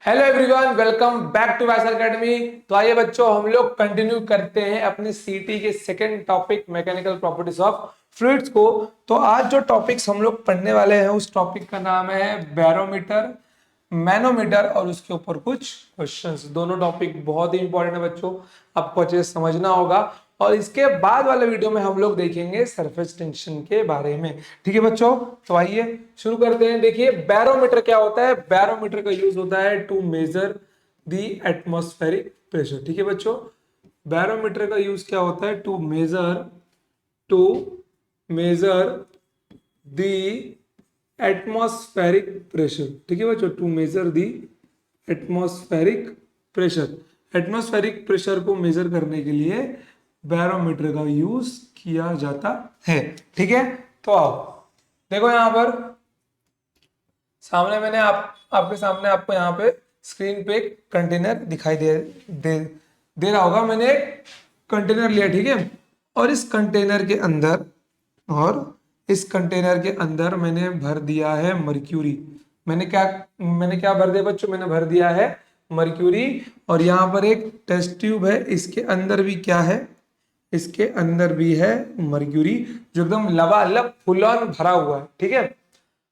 Hello everyone, welcome back to Vaisal academy. तो आइए बच्चों, हम लोग कंटिन्यू करते हैं अपनी सीटी के second topic mechanical properties of fluids को। तो आज जो टॉपिक्स हम लोग पढ़ने वाले हैं उस टॉपिक का नाम है बैरोमीटर, मैनोमीटर और उसके ऊपर कुछ क्वेश्चंस। दोनों टॉपिक बहुत ही इंपॉर्टेंट है बच्चों, आपको अच्छे से समझना होगा। और इसके बाद वाले वीडियो में हम लोग देखेंगे सरफेस टेंशन के बारे में। ठीक है बच्चों, तो आइए शुरू करते हैं। देखिए बैरोमीटर क्या होता है। बैरोमीटर का यूज होता है to measure the atmospheric pressure. ठीक है बच्चों, बैरोमीटर का यूज क्या होता है to measure the atmospheric pressure. ठीक है बच्चों, to measure the atmospheric pressure. Atmospheric pressure को मेजर करने के लिए बैरोमीटर का यूज किया जाता है। ठीक है, तो आओ देखो यहां पर सामने मैंने आपके सामने आपको यहाँ पे स्क्रीन पे एक कंटेनर दिखाई दे रहा होगा। मैंने एक कंटेनर लिया, ठीक है, और इस कंटेनर के अंदर मैंने भर दिया है मर्क्यूरी। मैंने क्या भर दिया बच्चों, मैंने भर दिया है मर्क्यूरी। और यहाँ पर एक टेस्ट ट्यूब है, इसके अंदर भी क्या है, इसके अंदर भी है मर्क्यूरी, जो एकदम लबालब फुल ऑन भरा हुआ है। ठीक है,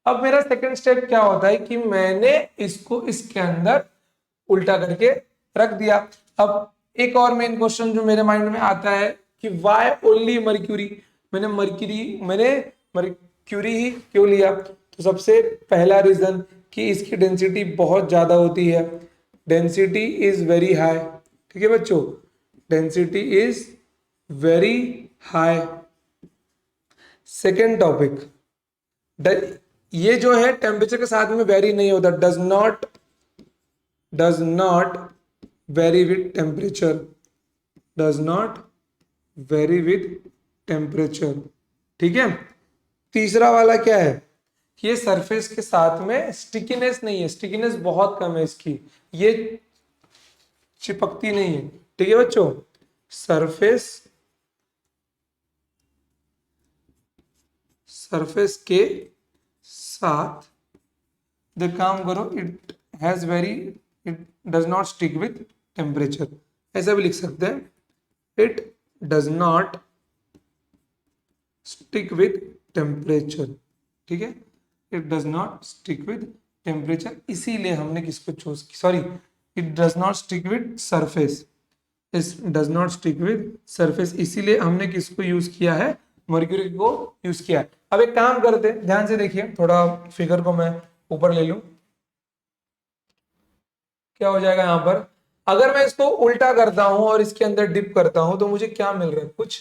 अब मेरा सेकंड स्टेप क्या होता है कि मैंने इसको इसके अंदर उल्टा करके रख दिया। अब एक और मेन क्वेश्चन जो मेरे माइंड में आता है कि वाई ओनली मर्क्यूरी। मैंने मर्क्यूरी ही क्यों लिया। तो सबसे पहला रीजन कि इसकी डेंसिटी बहुत ज्यादा होती है, डेंसिटी इज वेरी हाई। ठीक है बच्चों, density is very high. Second topic, ये जो है टेम्परेचर के साथ में वेरी नहीं होता, does not very with temperature, does not very with temperature. ठीक है, तीसरा वाला क्या है, ये सरफेस के साथ में स्टिकीनेस नहीं है, स्टिकीनेस बहुत कम है इसकी, ये चिपकती नहीं है। ठीक है बच्चों, सरफेस के साथ जो काम करो, it does not stick with temperature, ऐसा भी लिख सकते हैं, it does not stick with temperature. ठीक है, it does not stick with temperature, इसीलिए हमने किसको चूज की, sorry, it does not stick with surface, is does not stick with surface, इसीलिए हमने किसको यूज किया है, मर्क्यूरी को यूज किया है। अब एक काम करते हैं, ध्यान से देखिए, थोड़ा फिगर को मैं ऊपर ले लूं, क्या हो जाएगा यहाँ पर। अगर मैं इसको उल्टा करता हूं और इसके अंदर डिप करता हूं तो मुझे क्या मिल रहा है, कुछ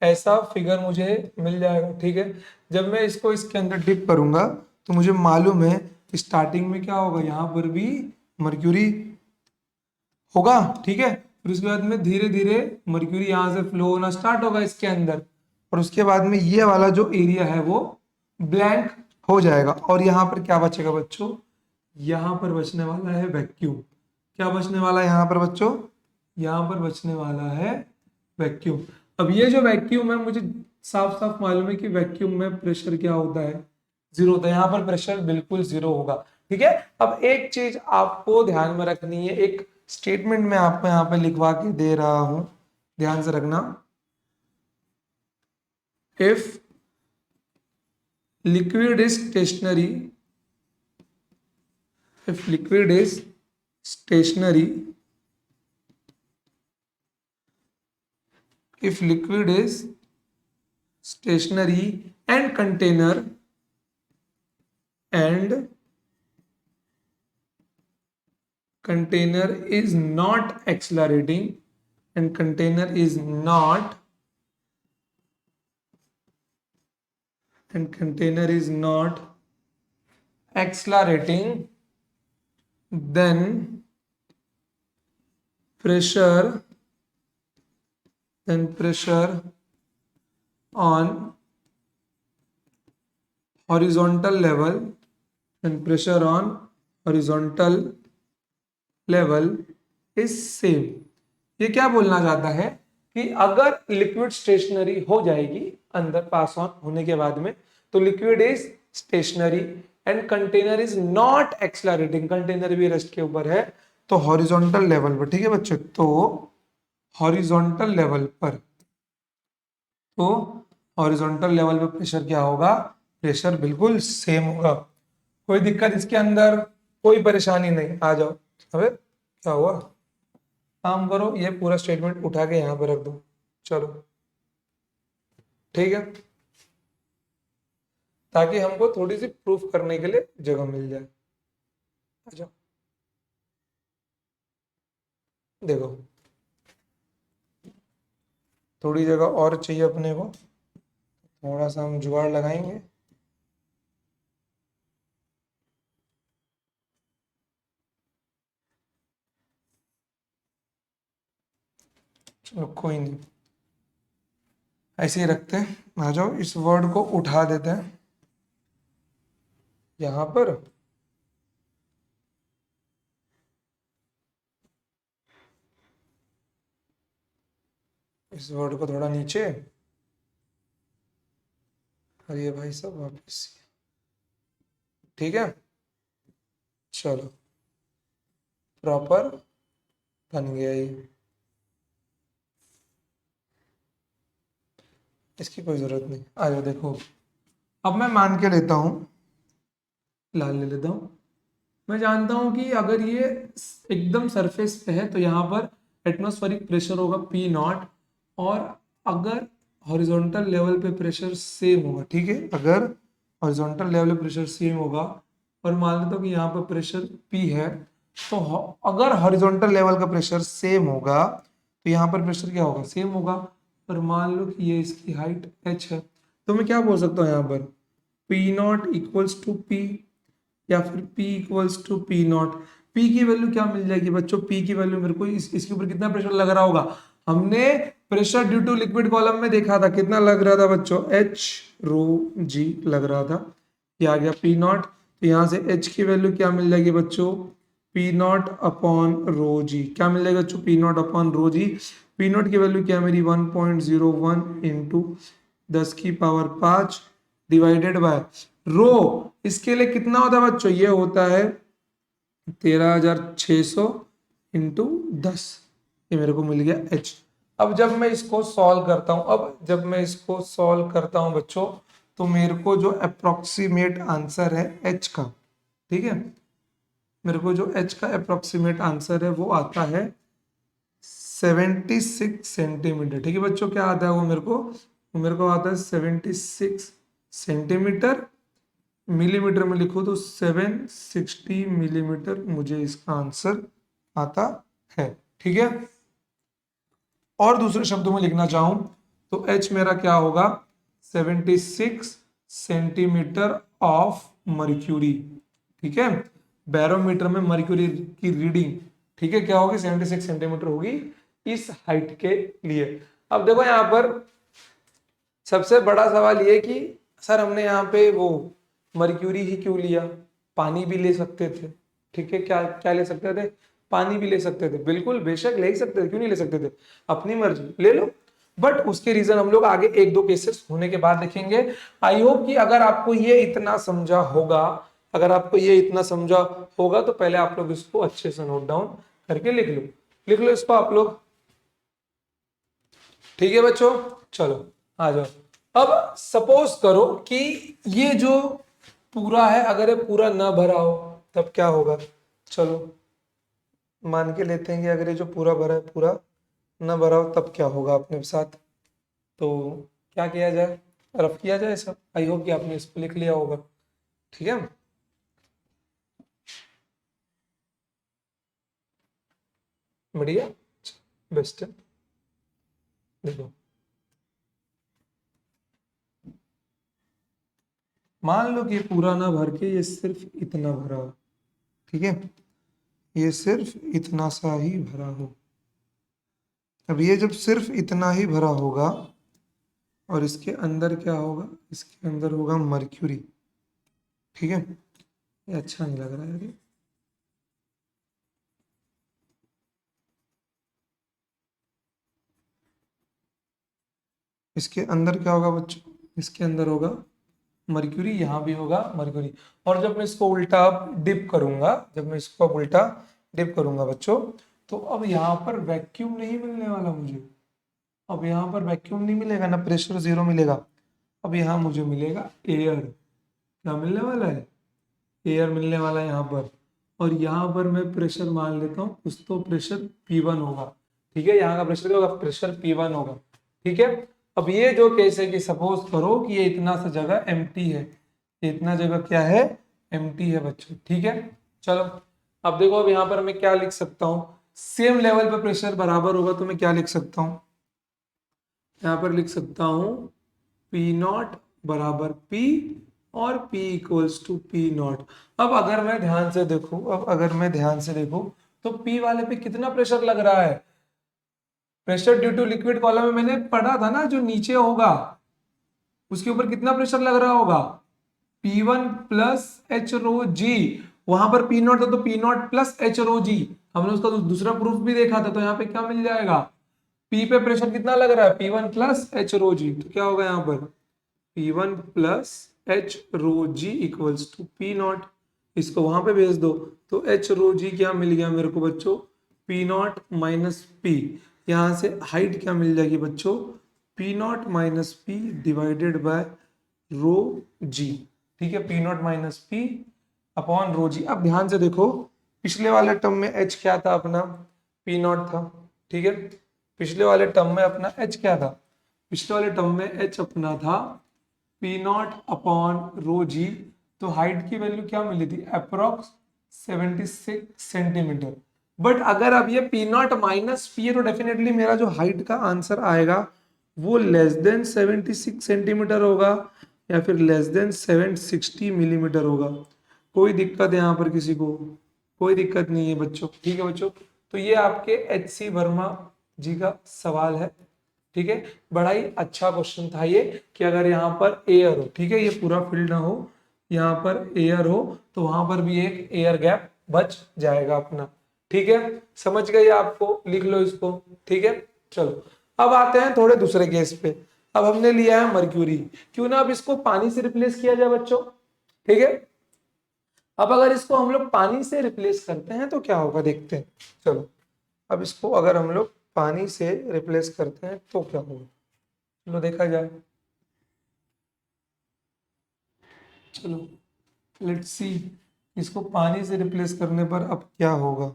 ऐसा फिगर मुझे मिल जाएगा। ठीक है, जब मैं इसको इसके अंदर डिप करूंगा तो मुझे मालूम है स्टार्टिंग में क्या होगा, यहाँ पर भी मर्क्यूरी होगा। ठीक है, फिर उसके बाद में धीरे धीरे मर्क्यूरी यहाँ से फ्लो होना स्टार्ट होगा इसके अंदर, और उसके बाद में ये वाला जो एरिया है वो ब्लैंक हो जाएगा। और यहाँ पर क्या बचेगा बच्चों, यहाँ पर बचने वाला है वैक्यूम। क्या बचने वाला है यहाँ पर बच्चों, यहाँ पर बचने वाला है वैक्यूम। अब ये जो वैक्यूम है, मुझे साफ साफ मालूम है कि वैक्यूम में प्रेशर क्या होता है, जीरो होता है। यहाँ पर प्रेशर बिल्कुल जीरो होगा। ठीक है, अब एक चीज आपको ध्यान में रखनी है, एक स्टेटमेंट में आपको यहाँ पे लिखवा के दे रहा हूं, ध्यान से रखना। If liquid is stationary, if liquid is stationary, if liquid is stationary and container is not accelerating, and container is not accelerating, then pressure on horizontal level, and pressure on horizontal level is same। ये क्या बोलना चाहता है कि अगर liquid stationery हो जाएगी अंदर पास ऑन होने के बाद में, तो liquid is stationary and container is not accelerating, container भी रेस्ट के ऊपर है, तो हॉरिजॉन्टल लेवल पर, ठीक है बच्चों, तो हॉरिजॉन्टल लेवल पर, तो हॉरिजॉन्टल लेवल पे प्रेशर क्या होगा, प्रेशर बिल्कुल सेम होगा। कोई दिक्कत इसके अंदर, कोई परेशानी नहीं, आ जाओ। अबे क्या हुआ, काम करो, ये पूरा स्टेटमेंट उठा के यहाँ पे रख दो, चलो ठीक है, ताकि हमको थोड़ी सी प्रूफ करने के लिए जगह मिल जाए। आ जाओ, देखो थोड़ी जगह और चाहिए अपने को, थोड़ा सा हम जुगाड़ लगाएंगे। चलो कोई नहीं, ऐसे ही रखते हैं। आ जाओ, इस वर्ड को उठा देते हैं यहाँ पर, इस वर्ड को थोड़ा नीचे, अरे भाई साहब वापस, ठीक है, चलो प्रॉपर बन गया ये, इसकी कोई जरूरत नहीं। आ जाओ देखो, अब मैं मान के लेता हूँ, लाल ले लेता हूँ, मैं जानता हूँ कि अगर ये एकदम सरफेस पे है तो यहाँ पर एटमॉस्फेरिक प्रेशर होगा पी नॉट, और अगर हॉरिजॉन्टल लेवल पे प्रेशर सेम होगा, ठीक है, अगर हॉरिजॉन्टल लेवल पे प्रेशर सेम होगा, और मान लेता हूँ कि यहाँ पर प्रेशर पी है, तो अगर हॉरिजॉन्टल लेवल का प्रेशर सेम होगा तो यहाँ पर प्रेशर क्या होगा, सेम होगा। और मान लो कि ये इसकी हाइट एच है, तो मैं क्या बोल सकता हूँ यहाँ पर, P naught equals to P, या फिर P equals to P naught. P की वैल्यू क्या मिल जाएगी बच्चों, P की वैल्यू मेरे को इसके ऊपर कितना प्रेशर लग रहा होगा, हमने pressure due to liquid column में देखा था, कितना लग रहा था बच्चों, H रो G लग रहा था, ये आ गया P नॉट, तो यहाँ से H की वैल्यू क्या मिल जाएगी बच्चों, P naught upon rho G, क्या मिल जाएगा बच्चों, P naught upon rho G. P naught की वैल्यू क्या है मेरी 1.01 इंटू 10 की पावर 5 डिवाइडेड बाय रो, इसके लिए कितना होता है बच्चों, ये होता है 13,600 इंटू 10, ये मेरे को मिल गया एच। अब जब मैं इसको सॉल्व करता हूं, अब जब मैं इसको सॉल्व करता हूं बच्चों, तो मेरे को जो अप्रोक्सीमेट आंसर है एच का, ठीक है, मेरे को जो एच का अप्रोक्सीमेट आंसर है वो आता है 76 सेंटीमीटर, ठीक है बच्चों, क्या आता है वो मेरे को आता है 76 सेंटीमीटर, मिलीमीटर में लिखो तो 760 मिलीमीटर मुझे इसका आंसर आता है, ठीक है। और दूसरे शब्दों में लिखना चाहूं तो एच मेरा क्या होगा, 76 सेंटीमीटर ऑफ मर्क्यूरी, ठीक है, बैरोमीटर में मर्क्यूरी की रीडिंग, ठीक है, क्या होगी, 76 सेंटीमीटर होगी इस हाइट के लिए। अब देखो यहां पर सबसे बड़ा सवाल ये कि सर हमने यहाँ पे वो मर्क्यूरी ही क्यों लिया, पानी भी ले सकते थे, ठीक है, क्या क्या ले सकते थे, पानी भी ले सकते थे, बिल्कुल बेशक ले ही सकते थे, क्यों नहीं ले सकते थे, अपनी मर्जी ले लो, बट उसके रीजन हम लोग आगे एक दो केसेस होने के बाद देखेंगे। आई होप कि अगर आपको ये इतना समझा होगा, अगर आपको ये इतना समझा होगा तो पहले आप लोग इसको अच्छे से नोट डाउन करके लिख लो इसको आप लोग, ठीक है बच्चों, चलो आ जाओ। अब सपोज करो कि ये जो पूरा है, अगर ये पूरा ना भरा हो तब क्या होगा, चलो मान के लेते हैं कि अगर ये जो पूरा भरा है पूरा ना भरा हो तब क्या होगा अपने साथ, तो क्या किया जाए, रफ किया जाए सब, आई होप कि आपने इसको लिख लिया होगा, ठीक है। बढ़िया, बेस्ट है, देखो मान लो कि ये पूरा ना भर के ये सिर्फ इतना भरा हो, ठीक है, ये सिर्फ इतना सा ही भरा हो। अब ये जब सिर्फ इतना ही भरा होगा और इसके अंदर क्या होगा, इसके अंदर होगा मर्क्यूरी, ठीक है, ये अच्छा नहीं लग रहा है ये। इसके अंदर क्या होगा बच्चों, इसके अंदर होगा मर्क्यूरी, यहाँ भी होगा मर्क्यूरी। और जब मैं इसको उल्टा डिप करूंगा, जब मैं इसको अब उल्टा डिप करूंगा बच्चों, तो अब यहाँ पर वैक्यूम नहीं मिलने वाला मुझे। अब यहाँ पर वैक्यूम नहीं मिलेगा ना, प्रेशर जीरो मिलेगा। अब यहाँ मुझे मिलेगा एयर। क्या मिलने वाला है? एयर मिलने वाला है यहाँ पर। और यहाँ पर मैं प्रेशर मान लेता हूँ कुछ, तो प्रेशर P1 होगा। ठीक है, यहाँ का प्रेशर क्या होगा? प्रेशर P1 होगा। ठीक है। अब ये जो केस है कि सपोज करो कि ये इतना सा जगह एम्प्टी है, ये इतना जगह क्या है? एम्प्टी है बच्चों। ठीक है, चलो अब देखो, अब यहाँ पर मैं क्या लिख सकता हूँ? सेम लेवल पर प्रेशर बराबर होगा तो मैं क्या लिख सकता हूँ? यहाँ पर लिख सकता हूँ पी नॉट बराबर पी और P equals to P naught. अब अगर मैं ध्यान से देखूं, अब अगर मैं ध्यान से देखूं, तो P वाले पे कितना प्रेशर लग रहा है? Pressure due to liquid column में मैंने पढ़ा था ना, जो नीचे होगा उसके ऊपर कितना प्रेशर लग रहा होगा? P1 प्लस एच रो जी। वहां पर P नॉट था तो P not plus H rho जी। हमने उसका दूसरा प्रूफ भी देखा था, तो यहाँ पे क्या मिल जाएगा? P पे प्रेशर कितना लग रहा है? P1 plus H rho g. तो क्या होगा यहाँ पर? P1 plus H rho G equals to P naught. इसको वहां पे भेज दो, तो एच रो जी क्या मिल गया मेरे को बच्चों? P naught minus P. यहां से हाइट क्या मिल जाएगी बच्चों? P naught minus P divided by rho G. ठीक है, P naught minus P upon rho G. अब ध्यान से देखो, पिछले वाले टर्म में एच क्या था अपना? पी नॉट था। ठीक है, पिछले वाले टर्म में अपना एच क्या था? पिछले वाले टर्म में एच अपना था P naught upon rho g. तो हाइट की वैल्यू क्या मिली थी? Approx 76 centimetre. बट अगर अब ये पी नॉट माइनस पी है, तो डेफिनेटली मेरा जो हाइट का आंसर आएगा वो लेस देन 76 सेंटीमीटर होगा, या फिर लेस देन 760 मिलीमीटर होगा। कोई दिक्कत है यहाँ पर किसी को? कोई दिक्कत नहीं है बच्चों। ठीक है बच्चों, तो ये आपके H.C. वर्मा जी का सवाल है। ठीक है, बड़ा ही अच्छा क्वेश्चन था ये, कि अगर यहाँ पर एयर हो, ठीक है, ये पूरा फील्ड ना हो, यहाँ पर एयर हो, तो वहां पर भी एक एयर गैप बच जाएगा अपना। ठीक है, समझ गए आपको? लिख लो इसको। ठीक है, चलो अब आते हैं थोड़े दूसरे केस पे। अब हमने लिया है मर्क्यूरी, क्यों ना अब इसको पानी से रिप्लेस किया जाए बच्चों। ठीक है, अब अगर इसको हम लोग पानी से रिप्लेस करते हैं तो क्या होगा, देखते हैं। चलो, अब इसको अगर हम लोग पानी से रिप्लेस करते हैं तो क्या होगा, चलो देखा जाए। चलो लेट्स सी, इसको पानी से रिप्लेस करने पर अब क्या होगा।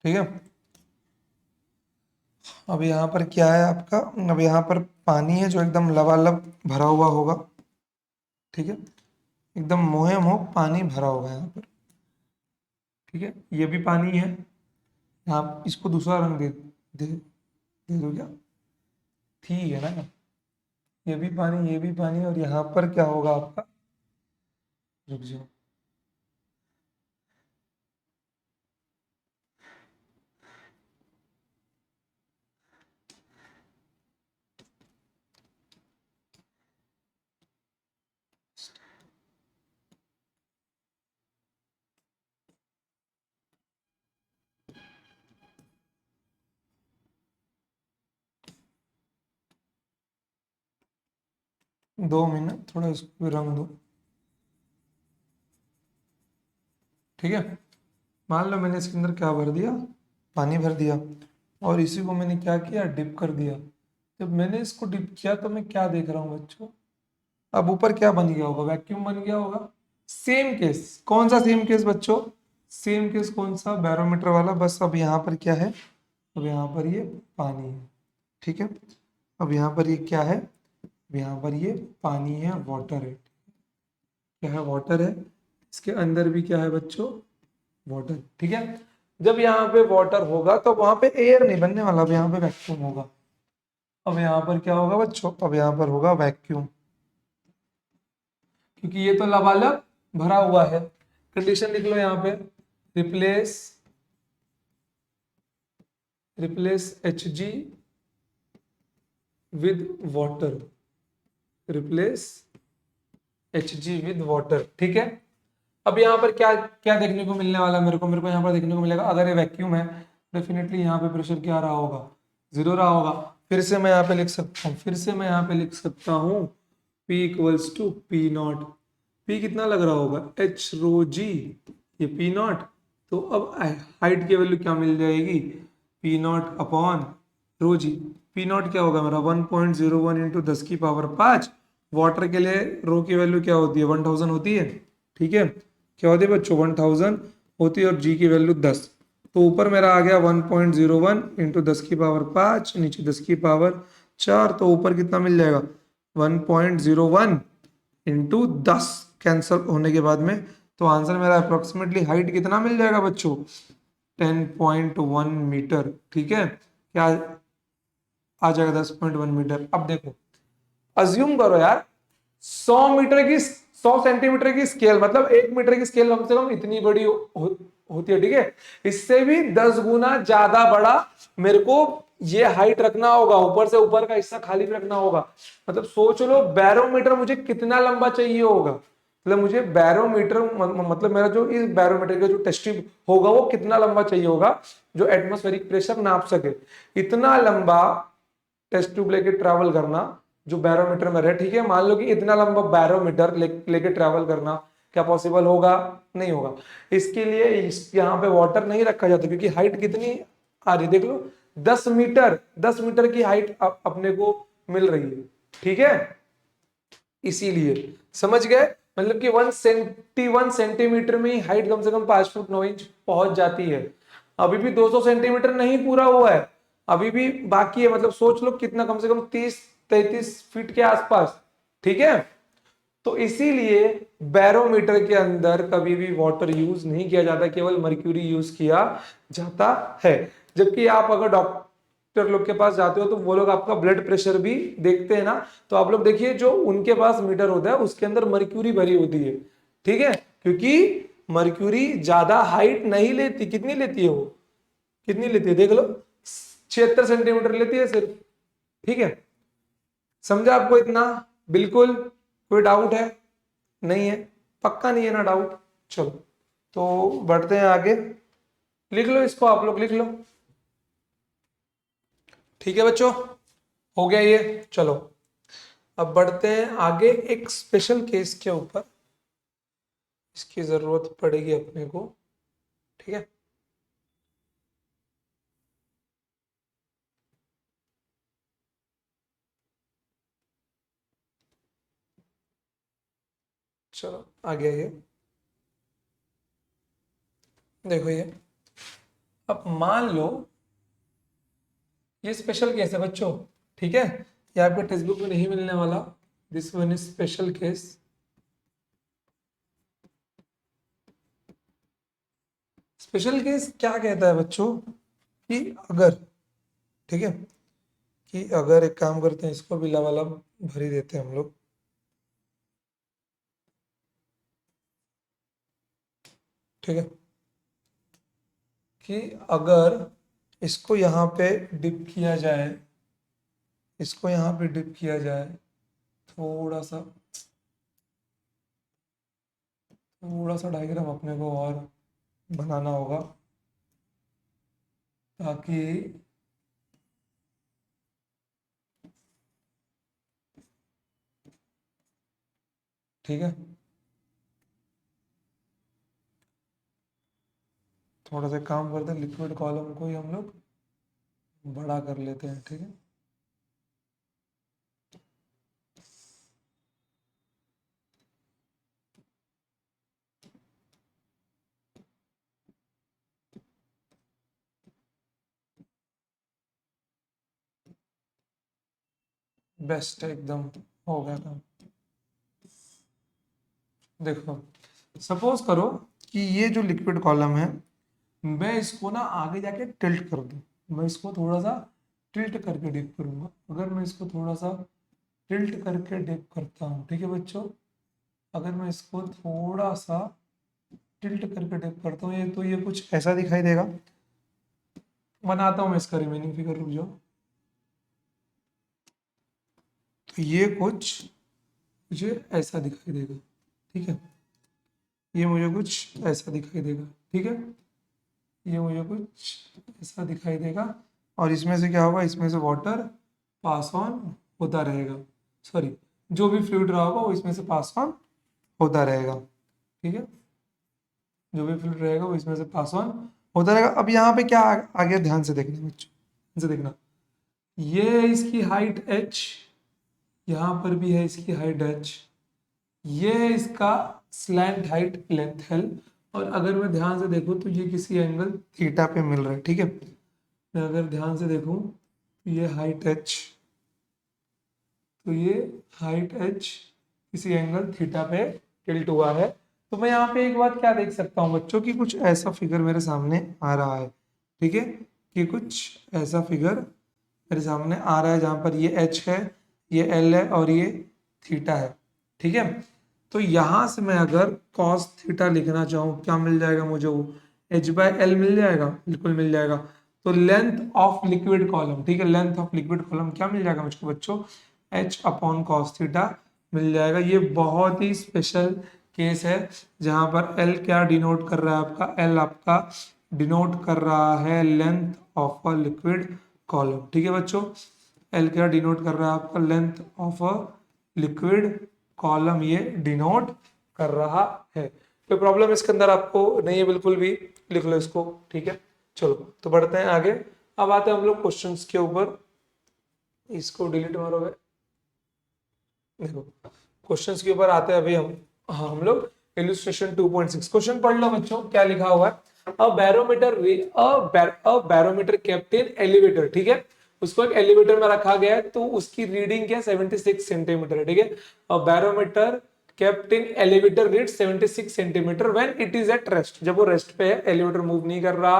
ठीक है, अब यहाँ पर क्या है आपका? अब यहाँ पर पानी है जो एकदम लबालब भरा हुआ होगा। ठीक है, एकदम मोहे मोह पानी भरा होगा यहाँ पर। ठीक है, ये भी पानी है। यहाँ इसको दूसरा रंग दे दो क्या? ठीक है ना, ये भी पानी, ये भी पानी, और यहाँ पर क्या होगा आपका? रुक जाओ, 2 मिनट, थोड़ा इसको भी रंग दो। ठीक है, मान लो मैंने इसके अंदर क्या भर दिया? पानी भर दिया, और इसी को मैंने क्या किया? डिप कर दिया। जब मैंने इसको डिप किया तो मैं क्या देख रहा हूँ बच्चों? अब ऊपर क्या बन गया होगा? वैक्यूम बन गया होगा। सेम केस, कौन सा सेम केस बच्चों? सेम केस कौन सा? बैरोमीटर वाला। बस अब यहाँ पर क्या है? अब यहाँ पर ये पानी है। ठीक है, अब यहाँ पर ये क्या है? अब यहाँ पर ये पानी है, वाटर है। क्या है? वाटर है। इसके अंदर भी क्या है बच्चों? वाटर। ठीक है, जब यहाँ पे वाटर होगा तो वहां पे एयर नहीं बनने वाला, अब यहाँ पे वैक्यूम होगा। अब यहाँ पर क्या होगा बच्चों? अब यहाँ पर होगा वैक्यूम, क्योंकि ये तो लबालब भरा हुआ है। कंडीशन लिख लो यहाँ पे, replace replace H G with water, replace H G with water. ठीक है, अब यहाँ पर क्या क्या देखने को मिलने वाला है मेरे को यहाँ पर देखने को मिलेगा, अगर ये वैक्यूम है डेफिनेटली यहाँ पे प्रेशर क्या रहा होगा, जीरो रहा होगा। फिर से मैं यहाँ पे लिख सकता हूँ, फिर से मैं यहाँ पे लिख सकता हूँ P equals to P naught. P कितना लग रहा होगा, एच रो जी, ये पी नॉट। तो अब हाइट की वैल्यू क्या मिल जाएगी, P naught upon rho G. P naught क्या होगा मेरा 1.01 इंटू 10⁵ वाटर के लिए रो की वैल्यू क्या होती है 1000 होती है, ठीक है, क्या होती है बच्चों 1000 होती है, और जी की वैल्यू 10। तो ऊपर मेरा आ गया 1.01 इंटू 10⁵, नीचे 10⁴, तो ऊपर कितना मिल जाएगा 1.01 इंटू 10 कैंसल होने के बाद में, तो आंसर मेरा अप्रोक्सीमेटली हाइट कितना मिल जाएगा बच्चों 10.1 मीटर, ठीक है, क्या आ जाएगा 10.1 मीटर। अब देखो अज्यूम करो यार 100 सेंटीमीटर की स्केल, मतलब 1 मीटर की स्केल कम से कम इतनी बड़ी होती है, ठीक है, इससे भी 10 गुना ज्यादा बड़ा मेरे को ये हाइट रखना होगा, ऊपर से ऊपर का हिस्सा खाली भी रखना होगा। मतलब सोच लो बैरोमीटर मुझे कितना लंबा चाहिए होगा, मतलब मुझे बैरोमीटर मतलब मेरा जो इस बैरोमीटर का जो टेस्ट ट्यूब होगा वो कितना लंबा चाहिए होगा जो एटमॉस्फेरिक प्रेशर नाप सके। इतना लंबा टेस्ट ट्यूब लेके ट्रैवल करना जो बैरोमीटर में रहे, ठीक है, मान लो कि इतना लंबा बैरोमीटर लेके ट्रैवल करना क्या पॉसिबल होगा, नहीं होगा। इसके लिए यहाँ पे वाटर नहीं रखा जाता क्योंकि हाइट कितनी आ रही देख लो 10 मीटर, 10 मीटर की हाइट अपने को मिल रही है, ठीक है, इसीलिए समझ गए, मतलब कि 1 सेंटीमीटर में ही हाइट कम से कम 5 फुट 9 इंच पहुंच जाती है। अभी भी 200 सेंटीमीटर नहीं पूरा हुआ है, अभी भी बाकी है, मतलब सोच लो कितना कम से कम 30-33 फीट के आसपास, ठीक है। तो इसीलिए बैरोमीटर के अंदर कभी भी वाटर यूज नहीं किया जाता, केवल मर्क्यूरी यूज किया जाता है। जबकि आप अगर डॉक्टर लोग के पास जाते हो तो वो लोग आपका ब्लड प्रेशर भी देखते हैं ना, तो आप लोग देखिए जो उनके पास मीटर होता है उसके अंदर मर्क्यूरी भरी होती है, ठीक है, क्योंकि मर्क्यूरी ज्यादा हाइट नहीं लेती, कितनी लेती है वो, कितनी लेती है देख लो 76 सेंटीमीटर लेती है सिर्फ, ठीक है। समझा आपको इतना, बिल्कुल कोई डाउट है, नहीं है, पक्का नहीं है ना डाउट। चलो तो बढ़ते हैं आगे, लिख लो इसको आप लोग लिख लो, ठीक है बच्चों, हो गया ये। चलो अब बढ़ते हैं आगे एक स्पेशल केस के ऊपर, इसकी जरूरत पड़ेगी अपने को, ठीक है। चलो आ गया ये, देखो ये, अब मान लो ये स्पेशल केस है बच्चों, ठीक है, ये आपके टेक्स्ट बुक में नहीं मिलने वाला, this one is special case. Special case क्या कहता है बच्चों कि अगर, ठीक है, कि अगर एक काम करते हैं इसको भी वाला भर ही देते हैं हम लोग, ठीक है, कि अगर इसको यहाँ पे डिप किया जाए, इसको यहाँ पे डिप किया जाए, थोड़ा सा थोड़ा सा डायग्राम अपने को और बनाना होगा ताकि, ठीक है, थोड़ा सा काम करते हैं लिक्विड कॉलम को ही हम लोग बड़ा कर लेते हैं, ठीक है। बेस्ट एकदम, हो गया था। देखो सपोज करो कि ये जो लिक्विड कॉलम है मैं इसको ना आगे जाके टिल्ट कर दूं, मैं इसको थोड़ा सा टिल्ट करके डिप करूंगा, अगर मैं इसको थोड़ा सा टिल्ट करके डिप करता हूँ, ठीक है बच्चों, अगर मैं इसको थोड़ा सा टिल्ट करके डिप करता हूँ ये, तो ये कुछ ऐसा दिखाई देगा, बनाता हूँ मैं इसका रिमेनिंग फिगर, रुक जाओ। तो ये कुछ मुझे ऐसा दिखाई देगा, ठीक है, ये मुझे कुछ ऐसा दिखाई देगा, ठीक है, ये मुझे कुछ ऐसा दिखाई देगा, और इसमें से क्या होगा, इसमें से वाटर पास ऑन होता रहेगा, सॉरी, जो भी फ्लूइड रहा होगा वो इसमें से पास ऑन होता रहेगा, ठीक है, जो भी फ्लूइड रहेगा वो इसमें से पास ऑन होता रहेगा। अब यहाँ पे क्या आ गया, ध्यान से देखना बच्चों, ध्यान से देखना, ये है इसकी हाइट h, यहाँ पर भी है इसकी हाइट h, ये है इसका स्लैंट हाइट लेंथ l, और अगर मैं ध्यान से देखूं तो ये किसी एंगल थीटा पे मिल रहा है, ठीक है, मैं अगर ध्यान से देखूं तो ये हाइट h, तो ये हाइट h किसी एंगल थीटा पे टिल्ट हुआ है। तो मैं यहाँ पे एक बात क्या देख सकता हूँ बच्चों, की कुछ ऐसा फिगर मेरे सामने आ रहा है, ठीक है, कि कुछ ऐसा फिगर मेरे सामने आ रहा है जहां पर ये h है, ये l है और ये थीटा है, ठीक है। तो यहां से मैं अगर cos थीटा लिखना चाहूँ, क्या मिल जाएगा मुझे, वो h/l मिल जाएगा, बिल्कुल मिल जाएगा। तो लेंथ ऑफ लिक्विड कॉलम, ठीक है, लेंथ ऑफ लिक्विड कॉलम क्या मिल जाएगा मुझको बच्चों, h/cos थीटा मिल जाएगा। ये बहुत ही स्पेशल केस है जहां पर l क्या डिनोट कर रहा है, आपका l आपका डिनोट कर रहा है length of a liquid column, ठीक है बच्चों, एल क्या डिनोट कर रहा है, आपका length of a liquid column ये डिनोट कर रहा है। कोई प्रॉब्लम इसके अंदर आपको नहीं है, बिल्कुल भी लिख लो इसको, ठीक है। चलो तो बढ़ते हैं आगे, अब आते हैं हम लोग क्वेश्चंस के ऊपर, इसको डिलीट मारोगे, देखो क्वेश्चंस के ऊपर आते हैं अभी हम, हाँ हम लोग इलस्ट्रेशन 2.6 क्वेश्चन पढ़ लो बच्चों, क्या लिखा हुआ है, a barometer kept in elevator, ठीक है, उसको एक एलिवेटर में रखा गया है, तो उसकी रीडिंग क्या 76 सेंटीमीटर है, ठीक है, a barometer kept in elevator read 76 centimetre when it is at rest, जब वो रेस्ट पे है, एलिवेटर मूव नहीं कर रहा,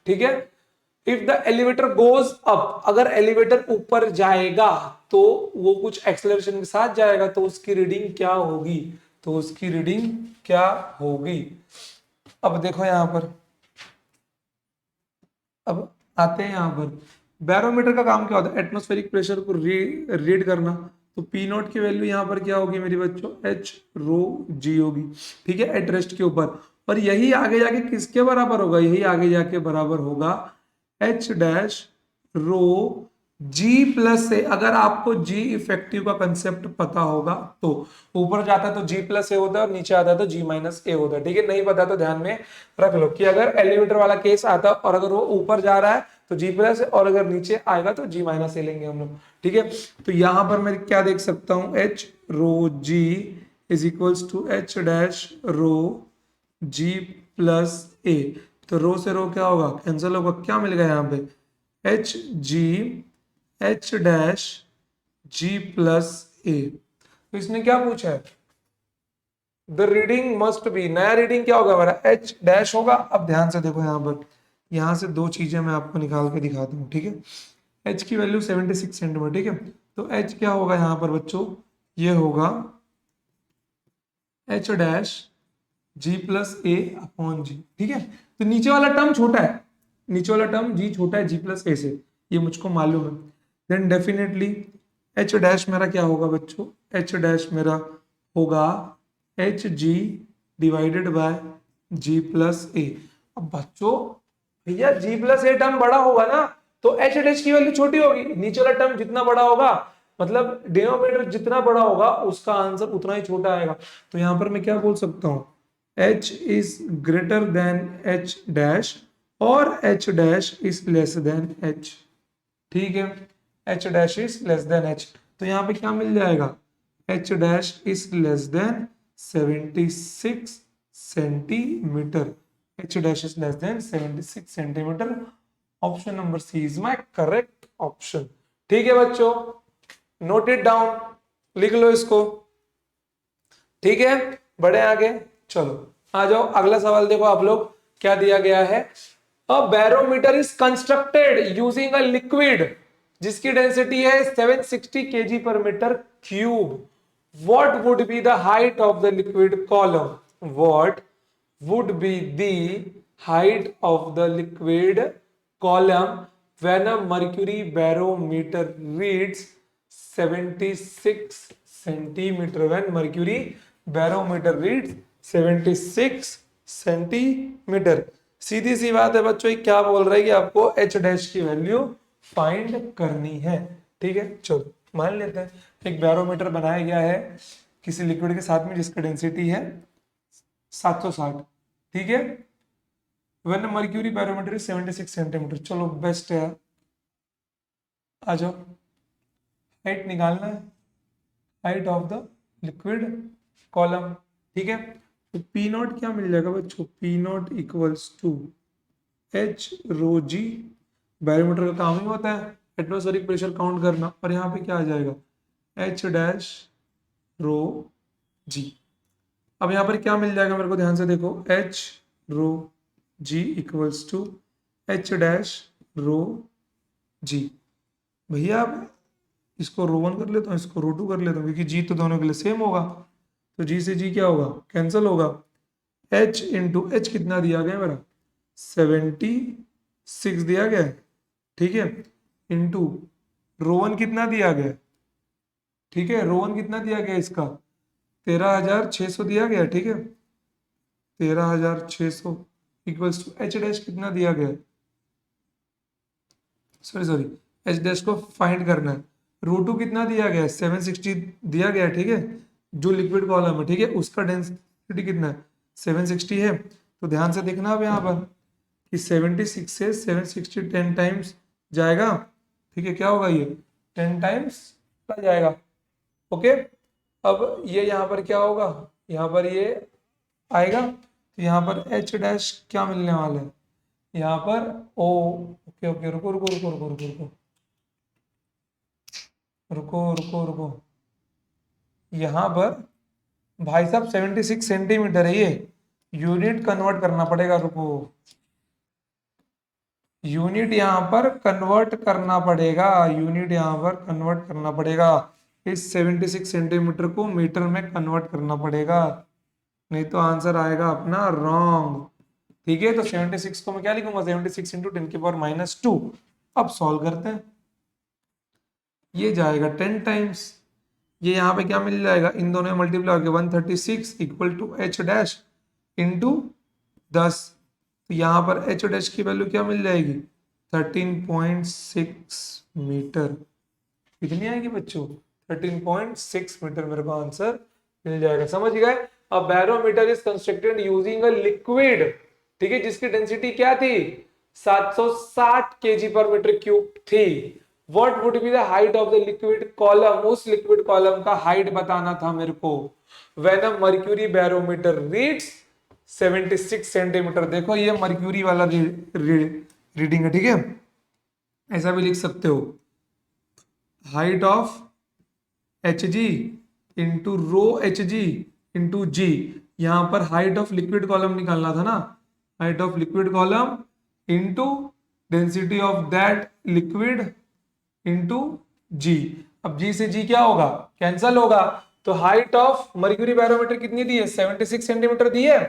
ठीक है। If the elevator goes up, अगर एलिवेटर ऊपर जाएगा तो वो कुछ एक्सेलरेशन के साथ जाएगा, तो उसकी रीडिंग क्या होगी, तो उसकी रीडिंग क्या होगी। अब देखो यहां पर, अब आते हैं यहां पर, बैरोमीटर का काम क्या होता है, एटमॉस्फेरिक प्रेशर को रीड करना, तो पी नोट की वैल्यू यहां पर क्या होगी मेरी बच्चों, एच रो जी होगी, ठीक है, एट रेस्ट के ऊपर, और यही आगे जाके किसके बराबर होगा, यही आगे जाके बराबर होगा H dash rho G plus ए, अगर आपको जी इफेक्टिव का कंसेप्ट पता होगा तो, ऊपर जाता है तो जी प्लस ए होता है और नीचे आता है तो जी माइनस ए होता है, ठीक है, नहीं पता तो ध्यान में रख लो कि अगर एलिवेटर वाला केस आता और अगर वो ऊपर जा रहा है तो जी प्लस और अगर नीचे आएगा तो जी माइनस ए लेंगे हम लोग, ठीक है। तो यहां पर मैं क्या देख सकता हूं, H rho G is equals to H dash rho G plus A, तो रो से रो क्या होगा, कैंसिल होगा, क्या मिल गया यहाँ पे, H G H dash ji plus A. तो इसने क्या पूछा है, द रीडिंग मस्ट बी, नया रीडिंग क्या होगा हमारा, एच डैश होगा। अब ध्यान से देखो यहाँ पर, यहाँ से दो चीजें मैं आपको निकाल के दिखाता हूँ, ठीक है, एच की वैल्यू 76 सेंटीमीटर, ठीक है, तो एच क्या होगा यहाँ पर बच्चों, ये होगा एच डैश जी प्लस ए अपॉन जी, ठीक है, तो नीचे वाला टर्म छोटा है, नीचे वाला टर्म जी छोटा है जी प्लस ए से, ये मुझको मालूम है, देन डेफिनेटली एच डैश मेरा क्या होगा बच्चों, एच डैश मेरा होगा H ji divided by G plus A. अब बच्चों भैया जी प्लस ए टर्म बड़ा होगा ना, तो एच डैश की वैल्यू छोटी होगी, नीचे वाला टर्म जितना बड़ा होगा, मतलब डिनोमिनेटर जितना बड़ा होगा उसका आंसर उतना ही छोटा आएगा। तो यहां पर मैं क्या बोल सकता हूं, h is greater than h dash और h dash is less than h, ठीक है, h dash is less than h, तो यहाँ पे क्या मिल जाएगा, h dash is less than 76 centimetre, h dash is less than 76 centimetre, option number C is my correct option, ठीक है बच्चों, नोट इट डाउन, लिख लो इसको, ठीक है, बढ़े आगे, चलो आ जाओ अगला सवाल, देखो आप लोग क्या दिया गया है, a barometer is constructed using a liquid जिसकी डेंसिटी है 760 केजी पर metre cube, what would be the height of the liquid column, what would be the height of the liquid column when a mercury barometer reads 76 centimeter, when mercury barometer reads 76 centimetre. सीधी सी बात है बच्चों, ये क्या बोल रहा है कि आपको एच डैश की वैल्यू फाइंड करनी है। ठीक है, चलो मान लेते हैं एक बैरोमीटर बनाया गया है किसी लिक्विड के साथ में जिसकी डेंसिटी है 760। ठीक है, when mercury barometer is 76 centimetre. चलो बेस्ट है यार, आ जाओ, हाइट निकालना है, height of the liquid column. ठीक है, तो पी नॉट क्या मिल जाएगा बच्चों, P naught equals to H rho G. Barometer का काम ही होता है एटमॉस्फेरिक प्रेशर काउंट करना, और यहाँ पे क्या आ जाएगा एच डैश रो जी। अब यहाँ पर क्या मिल जाएगा मेरे को ध्यान से देखो, H rho G equals to H dash rho G. भैया अब इसको रो वन कर लेता हूँ, इसको रो टू कर लेता हूँ, क्योंकि जी तो दोनों के लिए सेम होगा। तो जी से जी क्या होगा, कैंसिल होगा। एच इंटू एच कितना दिया गया है मेरा 76 दिया गया है। ठीक है, इंटू रोवन कितना दिया गया है। ठीक है, रोवन कितना दिया गया है इसका 13,600 दिया गया है। ठीक है, 13,600 इक्वल्स टू एच डैश कितना दिया गया है, सॉरी एच डैश को फाइंड करना है। √2 कितना दिया गया है 760 दिया गया है। ठीक है, जो लिक्विड कॉलम है, ठीक है, उसका डेंसिटी कितना है 760 है। तो ध्यान से देखना अब यहाँ पर कि 76 से 760 10 टाइम्स जाएगा। ठीक है, क्या होगा ये 10 टाइम्स जाएगा। ओके, अब ये यहाँ पर क्या होगा, यहाँ पर ये आएगा, तो यहाँ पर एच डैश क्या मिलने वाला है यहाँ पर ओ। ओके ओके, रुको रुको रुको रुको रुको रुको रुको रुको रुको, यहाँ पर भाई साहब 76 सेंटीमीटर है ये, यूनिट कन्वर्ट करना पड़ेगा। रुको, यूनिट यहाँ पर कन्वर्ट करना पड़ेगा, यूनिट यहाँ पर कन्वर्ट करना पड़ेगा। इस 76 सेंटीमीटर को मीटर में कन्वर्ट करना पड़ेगा, नहीं तो आंसर आएगा अपना रॉन्ग। ठीक है, तो 76 को मैं क्या लिखूंगा 76 इंटू 10⁻²। अब सॉल्व करते हैं, ये जाएगा 10 टाइम्स, ये यहाँ पे क्या मिल जाएगा इन दोनों में मल्टीप्लाई होकर 136 equal to H dash into 10। तो यहाँ पर एच डैश की वैल्यू क्या मिल जाएगी 13.6 मीटर। कितनी आएगी बच्चों 13.6 मीटर, मेरे को आंसर मिल जाएगा। समझ गए। अब barometer is constructed using a liquid, ठीक है, जिसकी डेंसिटी क्या थी 760 kg पर मीटर क्यूब थी। What would be the height of the liquid column, उस लिक्विड कॉलम का हाइट बताना था मेरे को। When a mercury barometer reads 76 centimetre. देखो ये मर्क्यूरी वाला रीडिंग है। ठीक है, ऐसा भी लिख सकते हो, height of H G into rho H G into G. यहां पर हाइट ऑफ लिक्विड कॉलम निकालना था ना, height of liquid column into density of that liquid into G. अब जी से जी क्या होगा कैंसल होगा, तो हाइट ऑफ मर्क्यूरी बैरोमीटर कितनी दी है 76 सेंटीमीटर दी है।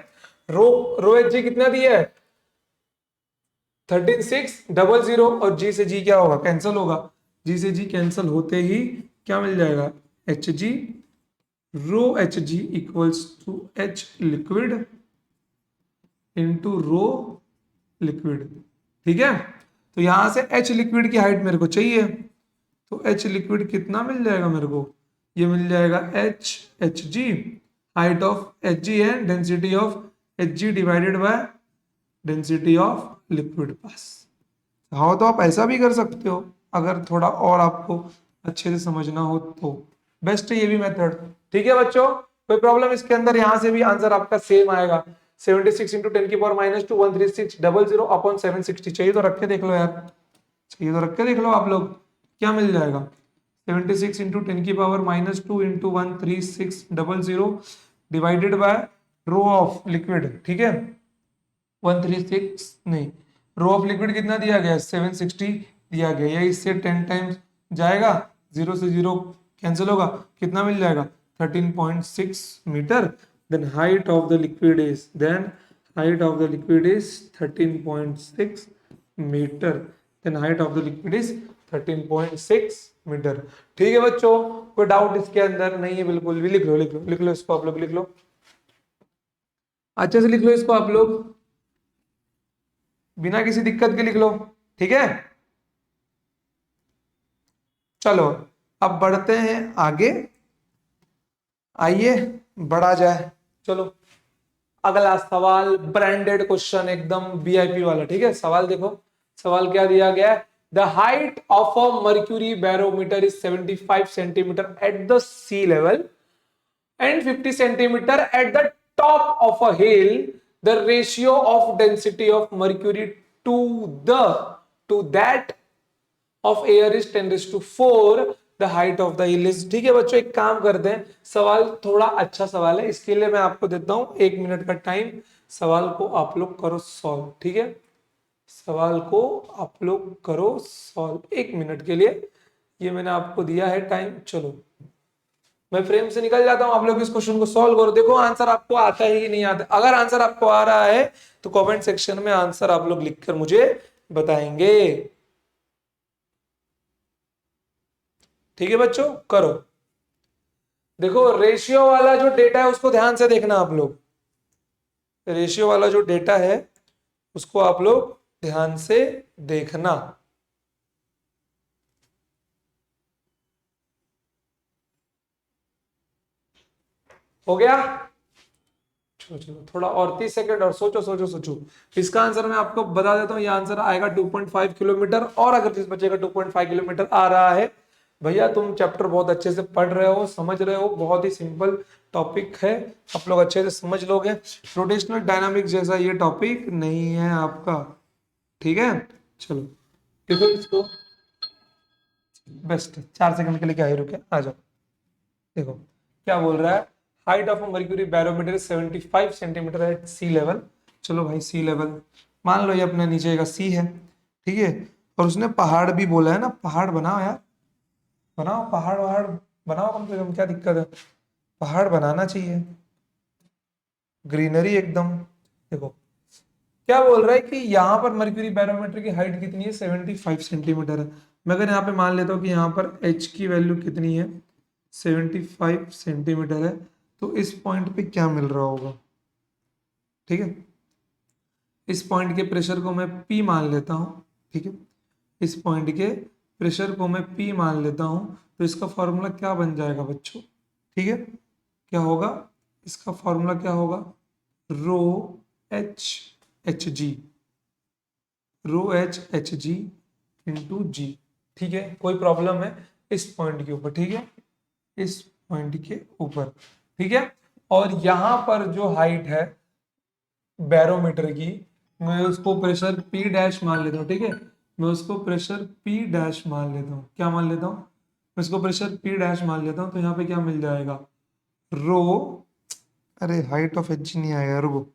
रो एच जी कितना दी है 13600, और जी से जी क्या होगा कैंसल होगा। जी से जी कैंसल होते ही क्या मिल जाएगा H G, rho H G equals to H liquid into rho liquid. ठीक है, तो यहां से एच लिक्विड की हाइट मेरे को चाहिए, तो एच लिक्विड कितना मिल जाएगा मेरे को, ये मिल जाएगा H G, height of H G है density of H ji divided by density of liquid पास। हाँ, तो आप ऐसा भी कर सकते हो अगर थोड़ा और आपको अच्छे से समझना हो तो, बेस्ट है ये भी मेथड। ठीक है बच्चों, कोई प्रॉब्लम इसके अंदर, यहां से भी आंसर आपका सेम आएगा 76 इंटू 10⁻², 13600 अपॉन 760। चाहिए तो रख के देख लो यार, चाहिए तो रख के देख लो आप लोग, क्या मिल जाएगा 76 into 10⁻² into 13600 divided by rho of liquid. ठीक है, 136 नहीं, रो ऑफ लिक्विड कितना दिया गया 760 दिया गया, ये इससे 10 टाइम्स जाएगा, 0 से 0 कैंसिल होगा, कितना मिल जाएगा 13.6 metre. Then height of the liquid is 13.6 metre. Then height of the liquid is 13.6 metre. ठीक है बच्चों, कोई डाउट इसके अंदर नहीं है बिल्कुल भी, लिख लो इसको आप लोग लिख लो। अच्छे से लिख लो इसको आप लोग, बिना किसी दिक्कत के लिख लो, ठीक है। चलो अब बढ़ते हैं आगे, आइए बढ़ा जाए। चलो अगला सवाल, ब्रांडेड क्वेश्चन एकदम वीआईपी वाला, ठीक है। सवाल देखो, सवाल क्या दिया गया है। The height of a mercury barometer is 75 centimetre at the sea level and 50 centimeter at the top of a hill. The ratio of density of mercury to the to that of air is 10⁴. The height of the hill is, ठीक है बच्चों, एक काम करते हैं, सवाल थोड़ा अच्छा सवाल है, इसके लिए मैं आपको देता हूं 1 मिनट का टाइम। सवाल को आप लोग करो सॉल्व, ठीक है। सवाल को आप लोग करो सॉल्व 1 मिनट के लिए, ये मैंने आपको दिया है टाइम। चलो मैं फ्रेम से निकल जाता हूं, आप लोग इस क्वेश्चन को सॉल्व करो, देखो आंसर आपको आता है कि नहीं आता। अगर आंसर आपको आ रहा है तो कमेंट सेक्शन में आंसर आप लोग लिखकर मुझे बताएंगे, ठीक है बच्चों। करो, देखो रेशियो वाला जो डेटा है उसको ध्यान से देखना आप लोग, रेशियो वाला जो डेटा है उसको आप लोग ध्यान से देखना। हो गया, चलो चलो थोड़ा और 30 सेकंड और सोचो सोचो सोचो। इसका आंसर मैं आपको बता देता हूँ, ये आंसर आएगा 2.5 किलोमीटर। और अगर जिस बच्चे का 2.5 किलोमीटर आ रहा है, भैया तुम चैप्टर बहुत अच्छे से पढ़ रहे हो, समझ रहे हो, बहुत ही सिंपल टॉपिक है, आप लोग अच्छे से समझ लोगे। रोटेशनल डायनामिक्स जैसा ये टॉपिक नहीं है आपका, ठीक है। चलो देखो इसको, बेस्ट 4 सेकंड के लिए क्या ही रुके, आ जाओ। देखो क्या बोल रहा है, height of mercury barometer 75 centimetre at sea level. चलो भाई सी लेवल मान लो, ये अपने नीचे का सी है, ठीक है। और उसने पहाड़ भी बोला है ना, पहाड़ बनाओ यार, बनाओ पहाड़ वहाड़, बनाओ कम से कम, क्या दिक्कत है, पहाड़ बनाना चाहिए, ग्रीनरी एकदम। देखो क्या बोल रहा है कि यहाँ पर मर्क्यूरी बैरोमीटर की हाइट कितनी है, 75 सेंटीमीटर है। मैं अगर यहाँ पे मान लेता हूँ कि यहाँ पर एच की वैल्यू कितनी है, 75 सेंटीमीटर है, तो इस पॉइंट पे क्या मिल रहा होगा, ठीक है। इस पॉइंट के प्रेशर को मैं P मान लेता हूँ, ठीक है। इस पॉइंट के प्रेशर को मैं P मान लेता हूँ, तो इसका फॉर्मूला क्या बन जाएगा बच्चों, ठीक है। क्या होगा, इसका फॉर्मूला क्या होगा, रो H H G, rho H H G into G, ठीक है। कोई प्रॉब्लम है इस पॉइंट के ऊपर, ठीक है, इस पॉइंट के ऊपर, ठीक है। और यहां पर जो हाइट है बैरोमीटर की, मैं उसको प्रेशर पी डैश मान लेता हूँ, ठीक है। मैं उसको प्रेशर पी डैश मान लेता हूँ, क्या मान लेता हूँ, मैं इसको प्रेशर पी डैश मान लेता हूँ, तो यहाँ पे क्या मिल जाएगा, रो, अरे हाइट ऑफ एच नहीं आएगा, रुको,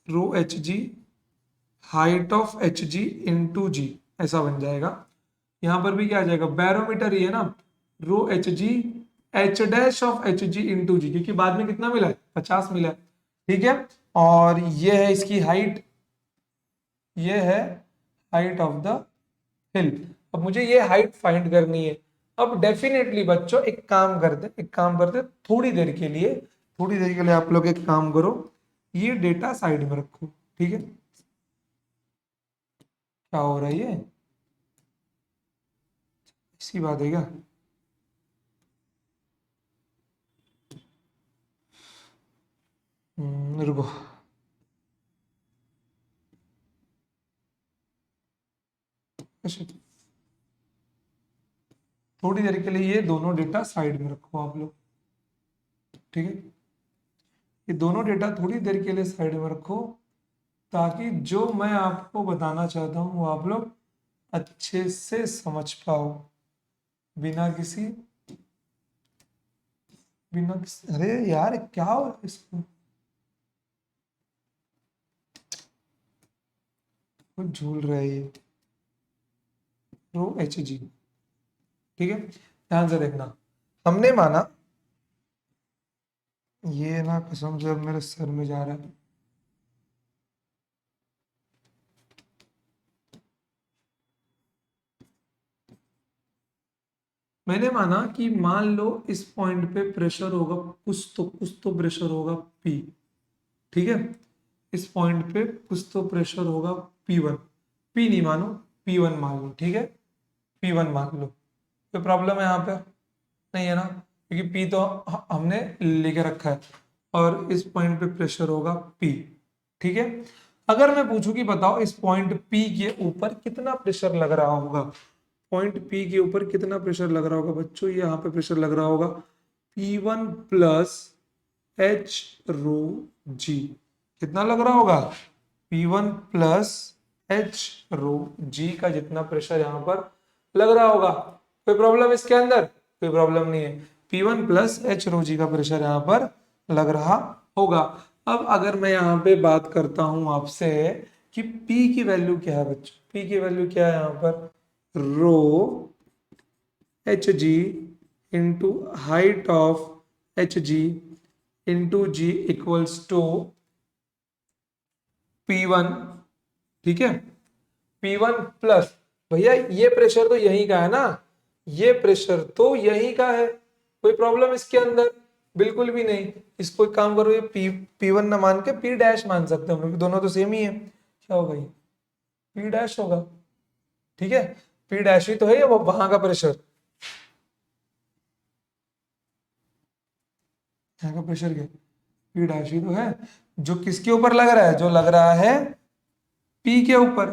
rho H G, height of H G into G, ऐसा बन जाएगा। यहां पर भी क्या आ जाएगा, बैरोमीटर ही है ना, rho H G, H dash of H G into G, क्योंकि बाद में कितना मिला है, 50 मिला है, ठीक है। और ये है इसकी हाइट, ये है हाइट ऑफ द हिल। अब मुझे ये हाइट फाइंड करनी है। अब डेफिनेटली बच्चों एक काम करते, एक काम करते, थोड़ी देर के लिए, थोड़ी देर के लिए आप लोग एक काम करो, ये डेटा साइड में रखो, ठीक है। क्या हो रहा है ये, इसी बात है क्या, रुको, अच्छा, थोड़ी देर के लिए ये दोनों डेटा साइड में रखो आप लोग, ठीक है। ये दोनों डेटा थोड़ी देर के लिए साइड में रखो, ताकि जो मैं आपको बताना चाहता हूँ वो आप लोग अच्छे से समझ पाओ, बिना किसी, अरे यार क्या हो रहा है इसको, कुछ झूल रहा है ये, रो एच जी, ठीक है। ध्यान से देखना, हमने माना, ये ना कसम से अब मेरे सर में जा रहा है, मैंने माना कि मान लो इस पॉइंट पे प्रेशर होगा कुछ तो प्रेशर होगा P, ठीक है। इस पॉइंट पे कुछ तो प्रेशर होगा P1, P नहीं मानो P1 मान लो, ठीक है, P1 मान लो। कोई प्रॉब्लम है यहाँ पे? नहीं है ना, क्योंकि P तो हमने लेके रखा है और इस पॉइंट पे प्रेशर होगा P, ठीक है। अगर मैं पूछूं कि बताओ इस पॉइंट P के ऊपर कितना प्रेशर लग रहा होगा, पॉइंट P के ऊपर कितना प्रेशर लग रहा होगा बच्चों, यहाँ पे प्रेशर लग रहा होगा P1 plus H rho G। कितना लग रहा होगा? P1 plus H rho G का जितना प्रेशर यहाँ पर लग रहा होगा। कोई प्रॉब्लम इसके अंदर? कोई प्रॉब्लम नहीं है। P1 plus H rho G का प्रेशर यहाँ पर लग रहा होगा। अब अगर मैं यहाँ पे बात करता हूं आपसे कि P की वैल्यू क्या है बच्चों, P की वैल्यू क्या है यहाँ पर, rho H G into height of H G into G equals to P1, ठीक है। P1 प्लस, भैया ये प्रेशर तो यही का है ना, ये प्रेशर तो यही का है, कोई प्रॉब्लम इसके अंदर? बिल्कुल भी नहीं। इसको एक काम करो, ये P1 ना मान के P डैश मान सकते हो, दोनों तो सेम ही है। क्या होगा ये? P डैश होगा, ठीक है। P डैश ही तो है ये वहां का प्रेशर, यहाँ का प्रेशर क्या? P डैश ही तो है, जो किसके ऊपर लग रहा है, जो लग रहा है P के ऊपर,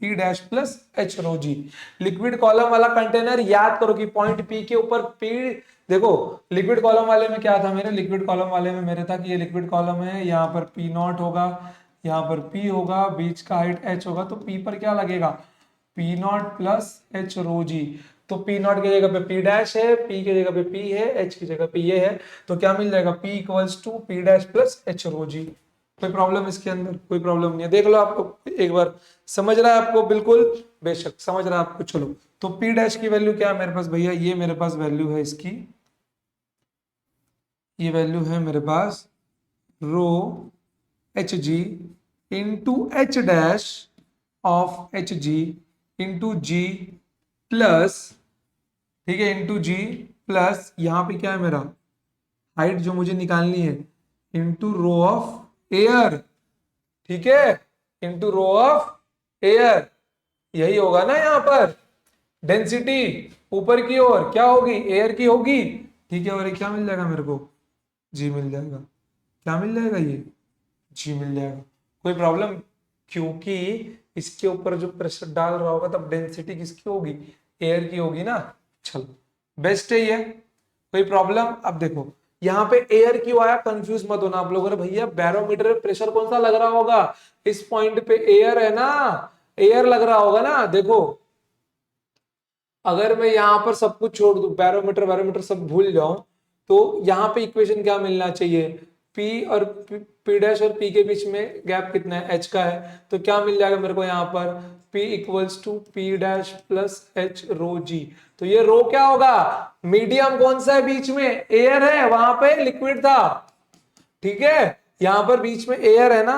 P dash plus H rho जी। लिक्विड कॉलम वाला कंटेनर याद करो कि पॉइंट P के ऊपर P, देखो लिक्विड कॉलम वाले में क्या था मेरे, लिक्विड कॉलम वाले में मेरे था कि ये लिक्विड कॉलम है, यहाँ पर P नॉट होगा, यहाँ पर P होगा, बीच का हाइट H होगा, तो P पर क्या लगेगा? P not plus H rho g. तो P नॉट की जगह पे P डैश है, P की जगह पे P है, H की जगह पे ये है, तो क्या मिल जाएगा? P equals to P dash plus H rho g. कोई प्रॉब्लम इसके अंदर? कोई प्रॉब्लम नहीं है। देख लो आपको एक बार, समझ रहा है आपको? बिल्कुल बेशक समझ रहा है आपको। चलो तो P डैश की वैल्यू क्या है मेरे पास भैया, ये मेरे पास वैल्यू है इसकी, ये वैल्यू है मेरे पास rho H G into H dash of H G into G plus, ठीक है, इंटू जी प्लस यहाँ पे क्या है मेरा हाइट जो मुझे निकालनी है, इंटू रो ऑफ एयर, ठीक है, इंटू रो ऑफ एयर। यही होगा ना यहाँ पर, डेंसिटी ऊपर की ओर क्या होगी? एयर की होगी, ठीक है। और ये क्या मिल जाएगा मेरे को? जी मिल जाएगा। क्या मिल जाएगा? ये जी मिल जाएगा। कोई प्रॉब्लम? क्योंकि इसके ऊपर जो प्रेशर डाल रहा होगा तब डेंसिटी किसकी होगी? एयर की होगी ना। चलो बेस्ट है ये। कोई प्रॉब्लम? अब देखो यहाँ पे एयर क्यों आया, कंफ्यूज मत होना आप लोग। अरे भैया बैरोमीटर पे प्रेशर कौन सा लग रहा होगा? इस पॉइंट पे एयर है ना, एयर लग रहा होगा ना। देखो अगर मैं यहाँ पर सब कुछ छोड़ दूं, बैरोमीटर बैरोमीटर सब भूल जाऊं, तो यहाँ पे इक्वेशन क्या मिलना चाहिए? P और P डैश और P के बीच में गैप कितना है? H का है, तो क्या मिल जाएगा मेरे को यहाँ पर? P equals to P dash plus H rho g. तो ये रो क्या होगा? मीडियम कौन सा है बीच में? एयर है, वहां पे लिक्विड था, ठीक है। यहाँ पर बीच में एयर है ना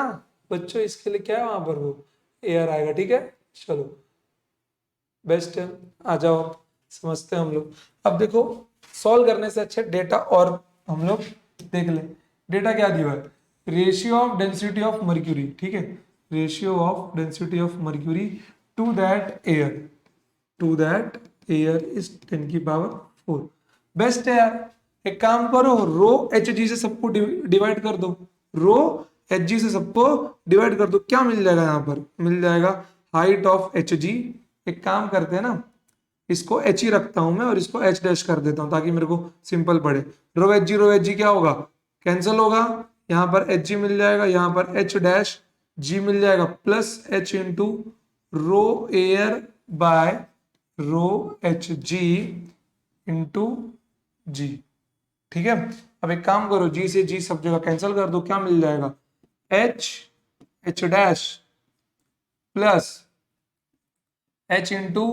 बच्चों, इसके लिए क्या है वहां पर? वो एयर आएगा, ठीक है। चलो बेस्ट है, आ जाओ समझते हैं हम लोग। अब देखो सॉल्व करने से अच्छा डेटा और हम लोग देख लें। डेटा क्या दिया है? Ratio of density of mercury, ठीक है, ratio of density of mercury to that air, to that air is 10 की पावर 4। बेस्ट है यार। एक काम करो, रो एच जी से सबको डिवाइड कर दो, रो एच जी से सबको डिवाइड कर दो, क्या मिल जाएगा यहाँ पर? मिल जाएगा हाइट ऑफ एच जी। एक काम करते हैं ना, इसको एच ही रखता हूं मैं और इसको एच डैश कर देता हूं ताकि मेरे को सिंपल पड़े। रो एच जी क्या होगा? कैंसिल होगा, यहाँ पर एच जी मिल जाएगा, यहाँ पर एच डैश जी मिल जाएगा, plus H into rho air by rho H G into G, ठीक है। अब एक काम करो, जी से जी सब जगह कैंसिल कर दो, क्या मिल जाएगा? H H dash plus H into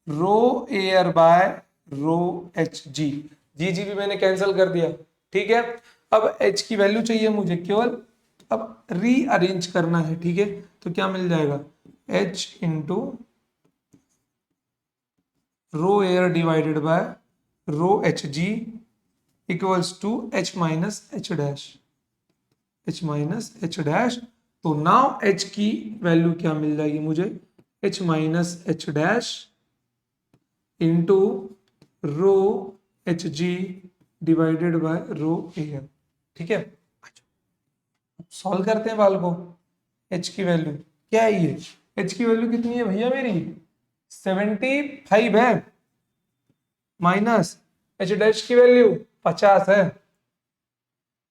rho air by rho H G, G G भी मैंने कैंसिल कर दिया, ठीक है। अब एच की वैल्यू चाहिए मुझे केवल, अब रीअरेंज करना है, ठीक है। तो क्या मिल जाएगा? H into rho air divided by rho H G equals to h minus h dash, h minus h dash. तो नाउ एच की वैल्यू क्या मिल जाएगी मुझे, h minus h dash into rho H G divided by rho a m. ठीक है, solve करते हैं बाल को। एच की वैल्यू क्या है, ये एच की वैल्यू कितनी है भैया मेरी, 75 है, माइनस एच डैश की वैल्यू 50 है,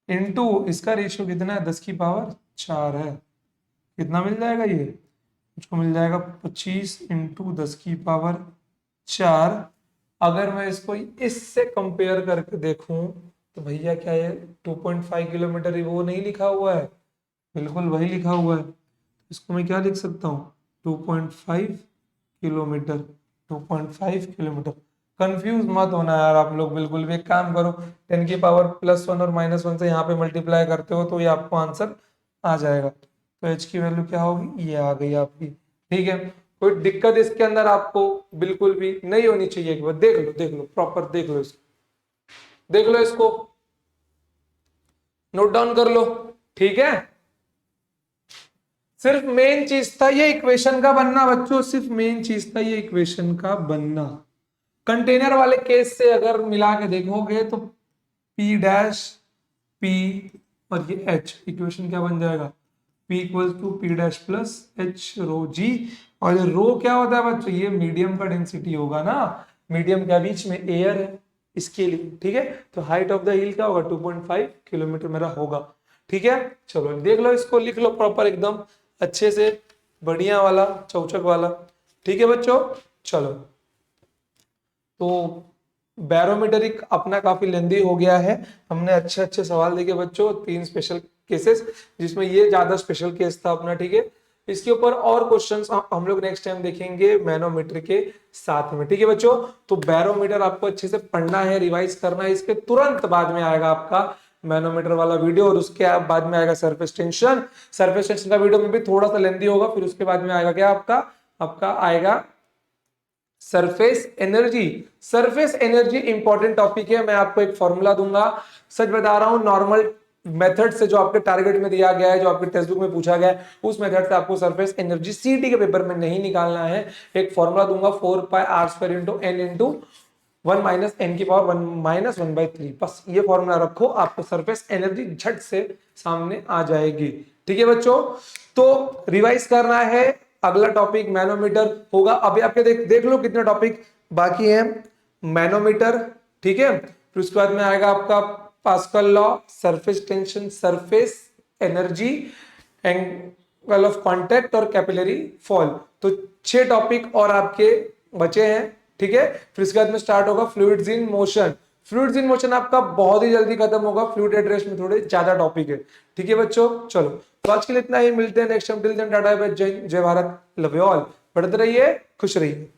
इनटू इसका रेशियो कितना है, 10 की पावर 4 है। कितना मिल जाएगा ये, मुझको मिल जाएगा 25 × 10 की पावर 4। अगर मैं इसको इससे कंपेयर करके देखूं तो भैया क्या है, 2.5 किलोमीटर ही वो नहीं लिखा हुआ है, बिल्कुल वही लिखा हुआ है। इसको मैं क्या लिख सकता हूँ, 2.5 किलोमीटर, 2.5 किलोमीटर। कंफ्यूज मत होना यार आप लोग बिल्कुल भी। एक काम करो, 10 की पावर +1 और -1 से यहाँ पे मल्टीप्लाई करते हो तो ये आपको आंसर आ जाएगा। तो एच की वैल्यू क्या होगी, ये आ गई आपकी। ठीक है, कोई दिक्कत इसके अंदर आपको बिल्कुल भी नहीं होनी चाहिए। एक बार देख लो, देख लो प्रॉपर, देख लो इसको, देख लो इसको, नोट डाउन कर लो। ठीक है, सिर्फ मेन चीज था ये इक्वेशन का बनना बच्चों, सिर्फ मेन चीज था ये इक्वेशन का बनना। कंटेनर वाले केस से अगर मिला के देखोगे तो P डैश P और ये H, इक्वेशन क्या बन जाएगा, P equals to P dash plus H rho G। और ये रो क्या होता है बच्चों, ये मीडियम का डेंसिटी होगा ना, मीडियम के बीच में एयर है इसके लिए। ठीक है, तो हाइट ऑफ द हिल क्या होगा, 2.5 किलोमीटर मेरा होगा। ठीक है, चलो देख लो इसको, लिख लो प्रॉपर एकदम अच्छे से, बढ़िया वाला चौचक वाला। ठीक है बच्चों, चलो तो बैरोमीटर अपना काफी लेंदी हो गया है। हमने अच्छे अच्छे सवाल देखे बच्चों, 3 स्पेशल केसेस, जिसमें ये ज्यादा स्पेशल केस था अपना। ठीक है, इसके ऊपर और क्वेश्चंस हम लोग नेक्स्ट टाइम देखेंगे मैनोमीटर के साथ में। ठीक है बच्चों, तो बैरोमीटर आपको अच्छे से पढ़ना है, रिवाइज करना है। इसके तुरंत बाद में आएगा आपका मैनोमीटर वाला वीडियो, और उसके बाद में आएगा सरफेस टेंशन। सरफेस टेंशन का वीडियो में भी थोड़ा सा लेंदी होगा। फिर उसके बाद में आएगा क्या, आपका आपका आएगा surface energy. Surface energy important topic है, मैं आपको एक फॉर्मूला दूंगा। सच बता रहा हूं, नॉर्मल मेथड से जो आपके टारगेट में दिया गया है, जो आपके टेक्स्ट बुक में पूछा गया है, उस मेथड से आपको सरफेस एनर्जी सीटी के पेपर में नहीं निकालना है। एक फॉर्मूला दूंगा, 4πr² into n into 1 minus n की पावर 1 - 1/3। बस ये फॉर्मूला रखो, आपको सरफेस एनर्जी झट से सामने आ जाएगी। ठीक है बच्चों, तो रिवाइज करना है, अगला टॉपिक मैनोमीटर होगा। अभी आपके देख लो कितने टॉपिक बाकी हैं। मैनोमीटर, ठीक है, फिर उसके बाद में आएगा आपका pascal law, surface tension, surface energy, angle of contact और कैपिलरी फॉल। तो 6 टॉपिक और आपके बचे हैं। ठीक है, फिर इसके बाद में स्टार्ट होगा fluids in motion. Fluids in motion आपका बहुत ही जल्दी खत्म होगा, फ्लूइड एट रेस्ट में थोड़े ज्यादा टॉपिक है। ठीक है बच्चों, चलो तो आज के लिए इतना ही, मिलते हैं next time. Till then tata bye, जय भारत, लव यू ऑल। पढ़ते रहिए, खुश रहिए।